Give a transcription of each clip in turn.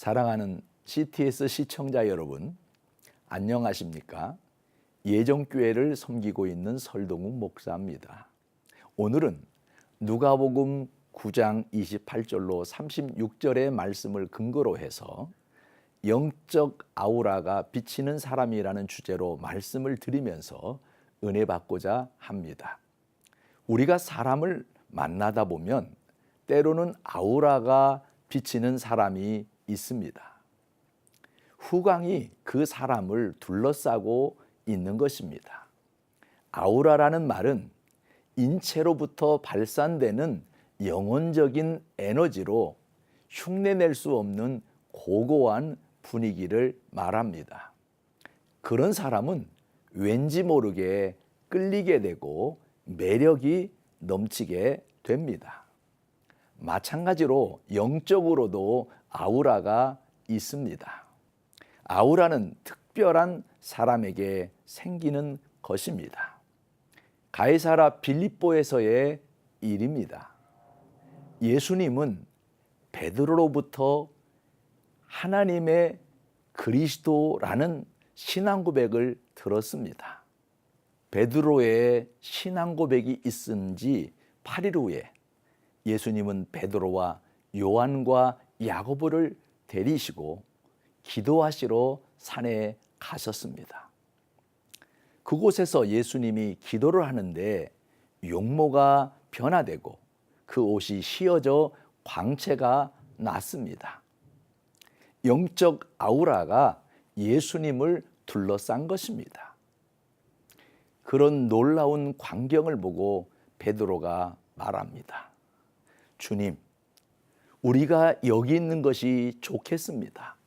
사랑하는 CTS 시청자 여러분, 안녕하십니까? 예정교회를 섬기고 있는 설동훈 목사입니다. 오늘은 누가복음 9장 28절로 36절의 말씀을 근거로 해서 영적 아우라가 비치는 사람이라는 주제로 말씀을 드리면서 은혜 받고자 합니다. 우리가 사람을 만나다 보면 때로는 아우라가 비치는 사람이 있습니다. 후광이 그 사람을 둘러싸고 있는 것입니다. 아우라라는 말은 인체로부터 발산되는 영혼적인 에너지로 흉내낼 수 없는 고고한 분위기를 말합니다. 그런 사람은 왠지 모르게 끌리게 되고 매력이 넘치게 됩니다. 마찬가지로 영적으로도 아우라가 있습니다. 아우라는 특별한 사람에게 생기는 것입니다. 가이사라 빌립보에서의 일입니다. 예수님은 베드로로부터 하나님의 그리스도라는 신앙 고백을 들었습니다. 베드로의 신앙 고백이 있은 지 8일 후에 예수님은 베드로와 요한과 야고보를 데리시고 기도하시러 산에 가셨습니다. 그곳에서 예수님이 기도를 하는데 용모가 변화되고 그 옷이 휘어져 광채가 났습니다. 영적 아우라가 예수님을 둘러싼 것입니다. 그런 놀라운 광경을 보고 베드로가 말합니다. 주님, 우리가 여기 있는 것이 좋겠습니다.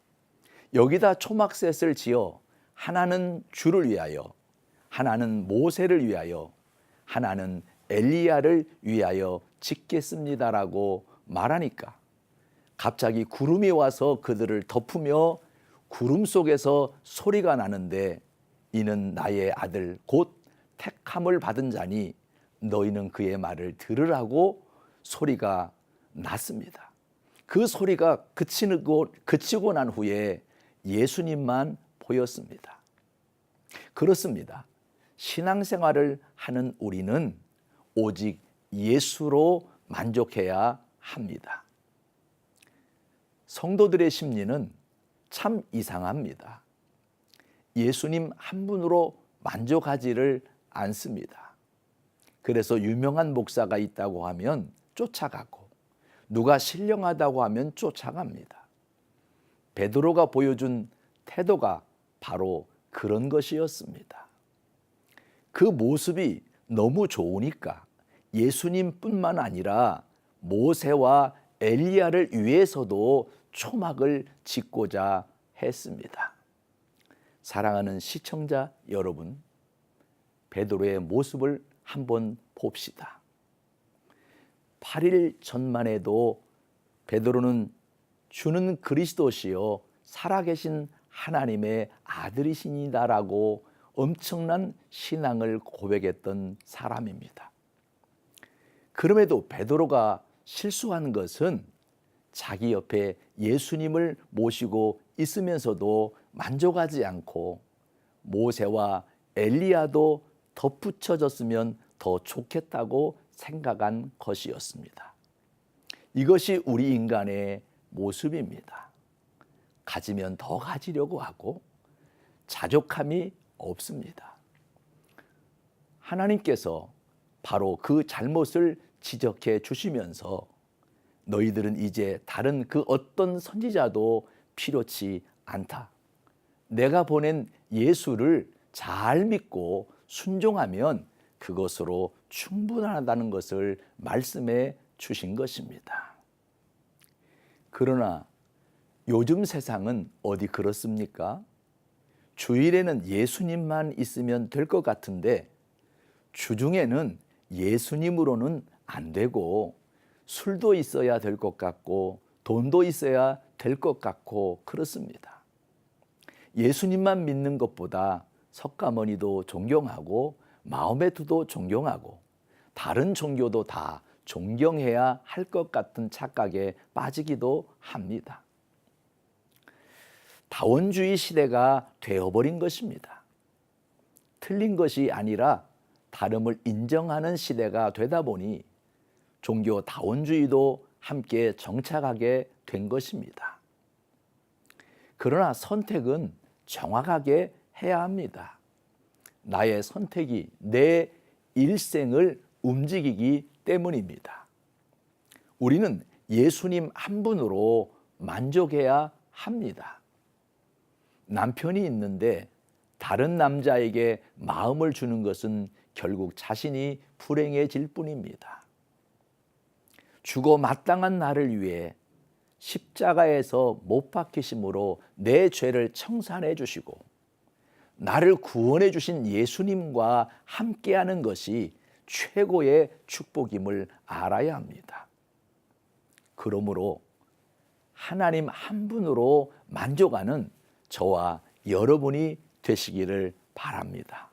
여기다 초막셋을 지어 하나는 주를 위하여, 하나는 모세를 위하여, 하나는 엘리야를 위하여 짓겠습니다라고 말하니까 갑자기 구름이 와서 그들을 덮으며 구름 속에서 소리가 나는데 이는 나의 아들 곧 택함을 받은 자니 너희는 그의 말을 들으라고 소리가 났습니다. 그 소리가 그치고 난 후에 예수님만 보였습니다. 그렇습니다. 신앙생활을 하는 우리는 오직 예수로 만족해야 합니다. 성도들의 심리는 참 이상합니다. 예수님 한 분으로 만족하지를 않습니다. 그래서 유명한 목사가 있다고 하면 쫓아가고 누가 신령하다고 하면 쫓아갑니다. 베드로가 보여준 태도가 바로 그런 것이었습니다. 그 모습이 너무 좋으니까 예수님뿐만 아니라 모세와 엘리야를 위해서도 초막을 짓고자 했습니다. 사랑하는 시청자 여러분, 베드로의 모습을 한번 봅시다. 8일 전만 해도 베드로는 주는 그리스도시요 살아계신 하나님의 아들이시니다라고 엄청난 신앙을 고백했던 사람입니다. 그럼에도 베드로가 실수한 것은 자기 옆에 예수님을 모시고 있으면서도 만족하지 않고 모세와 엘리야도 덧붙여졌으면 더 좋겠다고 생각한 것이었습니다. 이것이 우리 인간의 모습입니다. 가지면 더 가지려고 하고 자족함이 없습니다. 하나님께서 바로 그 잘못을 지적해 주시면서 너희들은 이제 다른 그 어떤 선지자도 필요치 않다. 내가 보낸 예수를 잘 믿고 순종하면 그것으로 충분하다는 것을 말씀해 주신 것입니다. 그러나 요즘 세상은 어디 그렇습니까? 주일에는 예수님만 있으면 될 것 같은데 주중에는 예수님으로는 안 되고 술도 있어야 될 것 같고 돈도 있어야 될 것 같고 그렇습니다. 예수님만 믿는 것보다 석가모니도 존경하고 마호메트도 존경하고 다른 종교도 다 존경해야 할 것 같은 착각에 빠지기도 합니다. 다원주의 시대가 되어버린 것입니다. 틀린 것이 아니라 다름을 인정하는 시대가 되다 보니 종교 다원주의도 함께 정착하게 된 것입니다. 그러나 선택은 정확하게 해야 합니다. 나의 선택이 내 일생을 움직이기 때문입니다. 우리는 예수님 한 분으로 만족해야 합니다. 남편이 있는데 다른 남자에게 마음을 주는 것은 결국 자신이 불행해질 뿐입니다. 죽어 마땅한 나를 위해 십자가에서 못 박히심으로 내 죄를 청산해 주시고 나를 구원해 주신 예수님과 함께하는 것이 최고의 축복임을 알아야 합니다. 그러므로 하나님 한 분으로 만족하는 저와 여러분이 되시기를 바랍니다.